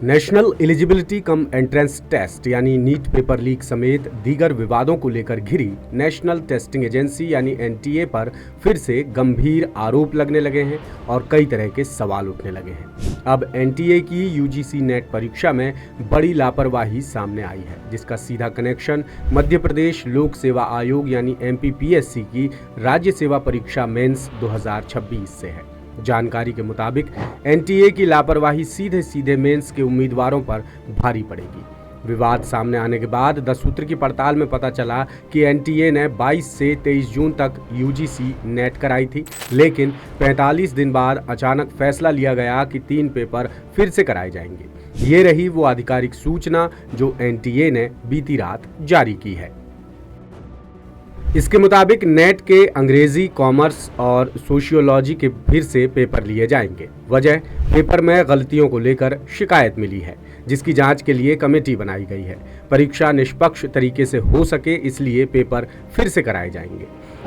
National Eligibility cum Entrance Test यानी NEET paper leak समेत दीगर विवादों को लेकर घिरी नेशनल टेस्टिंग एजेंसी यानी एनटीए पर फिर से गंभीर आरोप लगने लगे हैं और कई तरह के सवाल उठने लगे हैं। अब एनटीए की यूजीसी नेट परीक्षा में बड़ी लापरवाही सामने आई है, जिसका सीधा कनेक्शन मध्य प्रदेश लोक सेवा आयोग यानी एमपीपीएससी की राज्य सेवा परीक्षा मेंस 2026 से है। जानकारी के मुताबिक एनटीए की लापरवाही सीधे सीधे मेंस के उम्मीदवारों पर भारी पड़ेगी। विवाद सामने आने के बाद 10 सूत्र की पड़ताल में पता चला कि एनटीए ने 22 से 23 जून तक यूजीसी नेट कराई थी, लेकिन 45 दिन बाद अचानक फैसला लिया गया कि 3 पेपर फिर से कराए जाएंगे। ये रही वो आधिकारिक सूचना जो एनटीए ने बीती रात जारी की है। इसके मुताबिक नेट के अंग्रेजी, कॉमर्स और सोशियोलॉजी के फिर से पेपर लिए जाएंगे। वजह, पेपर में गलतियों को लेकर शिकायत मिली है, जिसकी जांच के लिए कमेटी बनाई गई है। परीक्षा निष्पक्ष तरीके से हो सके, इसलिए पेपर फिर से कराए जाएंगे।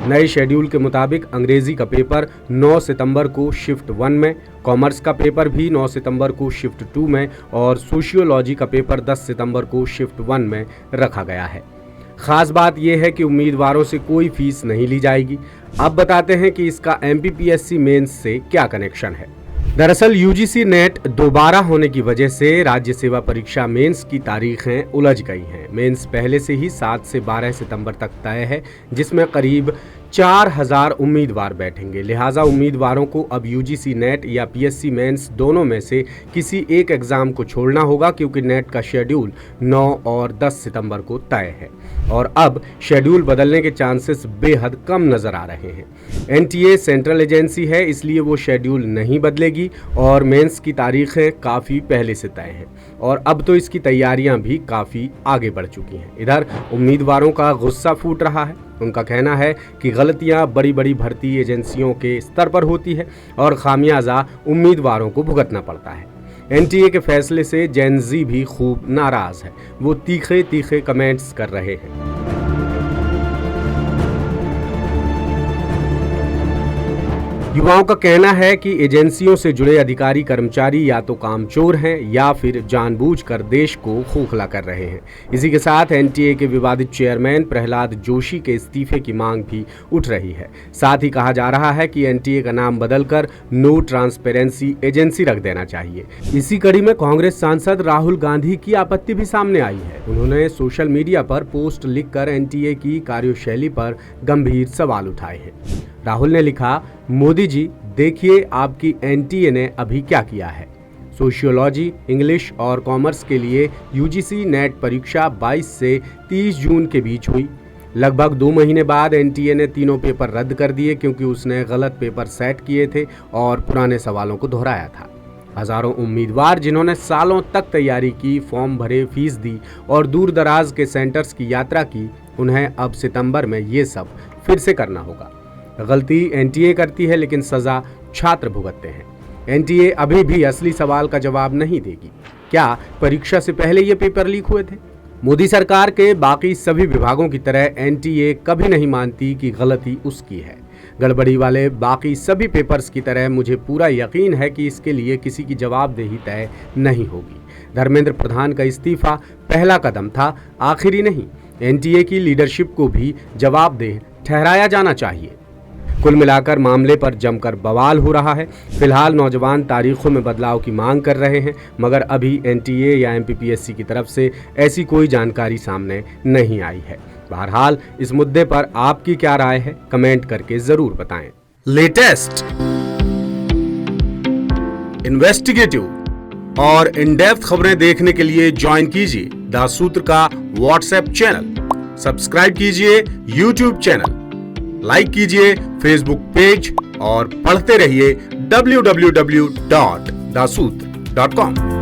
नए शेड्यूल के मुताबिक अंग्रेजी का पेपर 9 सितंबर को शिफ्ट 1 में, कॉमर्स का पेपर भी 9 सितंबर को शिफ्ट 2 में और सोशियोलॉजी का पेपर 10 सितंबर को शिफ्ट 1 में रखा गया है। खास बात यह है कि उम्मीदवारों से कोई फीस नहीं ली जाएगी। अब बताते हैं कि इसका एमपीपीएससी मेंस से क्या कनेक्शन है। दरअसल यूजीसी नेट दोबारा होने की वजह से राज्य सेवा परीक्षा मेंस की तारीखें उलझ गई हैं। मेंस पहले से ही 7 से 12 सितंबर तक तय है, जिसमें करीब 4000 उम्मीदवार बैठेंगे। लिहाजा उम्मीदवारों को अब यूजीसी नेट या पीएससी मेंस दोनों में से किसी एक एग्जाम को छोड़ना होगा, क्योंकि नेट का शेड्यूल 9 और 10 सितंबर को तय है और अब शेड्यूल बदलने के चांसेस बेहद कम नजर आ रहे हैं। एनटीए सेंट्रल एजेंसी है, इसलिए वो शेड्यूल नहीं बदलेगी और मेंस की तारीखें काफ़ी पहले से तय हैं और अब तो इसकी तैयारियां भी काफ़ी आगे बढ़ चुकी हैं। इधर उम्मीदवारों का गुस्सा फूट रहा है। उनका कहना है कि गलतियां बड़ी बड़ी भर्ती एजेंसियों के स्तर पर होती है और खामियाजा उम्मीदवारों को भुगतना पड़ता है। एनटीए के फैसले से जेन ज़ी भी खूब नाराज है। वो तीखे तीखे कमेंट्स कर रहे हैं। युवाओं का कहना है कि एजेंसियों से जुड़े अधिकारी कर्मचारी या तो कामचोर हैं या फिर जानबूझकर देश को खोखला कर रहे हैं। इसी के साथ एनटीए के विवादित चेयरमैन प्रहलाद जोशी के इस्तीफे की मांग भी उठ रही है। साथ ही कहा जा रहा है कि एनटीए का नाम बदलकर नो ट्रांसपेरेंसी एजेंसी रख देना चाहिए। इसी कड़ी में कांग्रेस सांसद राहुल गांधी की आपत्ति भी सामने आई है। उन्होंने सोशल मीडिया पर पोस्ट लिखकर एनटीए की कार्यशैली पर गंभीर सवाल उठाए हैं। राहुल ने लिखा, मोदी जी देखिए आपकी एनटीए ने अभी क्या किया है। सोशियोलॉजी, इंग्लिश और कॉमर्स के लिए यूजीसी नेट परीक्षा 22 से 30 जून के बीच हुई। लगभग 2 महीने बाद एनटीए ने तीनों पेपर रद्द कर दिए, क्योंकि उसने गलत पेपर सेट किए थे और पुराने सवालों को दोहराया था। हजारों उम्मीदवार जिन्होंने सालों तक तैयारी की, फॉर्म भरे, फीस दी और दूर दराज के सेंटर्स की यात्रा की, उन्हें अब सितंबर में ये सब फिर से करना होगा। गलती एनटीए करती है, लेकिन सजा छात्र भुगतते हैं। एनटीए अभी भी असली सवाल का जवाब नहीं देगी। क्या परीक्षा से पहले ये पेपर लीक हुए थे? मोदी सरकार के बाकी सभी विभागों की तरह एनटीए कभी नहीं मानती कि गलती उसकी है। गड़बड़ी वाले बाकी सभी पेपर्स की तरह मुझे पूरा यकीन है कि इसके लिए किसी की जवाबदेही तय नहीं होगी। धर्मेंद्र प्रधान का इस्तीफा पहला कदम था, आखिरी नहीं। एनटीए की लीडरशिप को भी जवाबदेह ठहराया जाना चाहिए। कुल मिलाकर मामले पर जमकर बवाल हो रहा है। फिलहाल नौजवान तारीखों में बदलाव की मांग कर रहे हैं, मगर अभी एनटीए या एमपीपीएससी की तरफ से ऐसी कोई जानकारी सामने नहीं आई है। बहरहाल इस मुद्दे पर आपकी क्या राय है, कमेंट करके जरूर बताएं। लेटेस्ट, इन्वेस्टिगेटिव और इन डेप्थ खबरें देखने के लिए ज्वाइन कीजिए द सूत्र का व्हाट्सएप चैनल, सब्सक्राइब कीजिए यूट्यूब चैनल, लाइक कीजिए फेसबुक पेज और पढ़ते रहिए www.daसूत्र.com।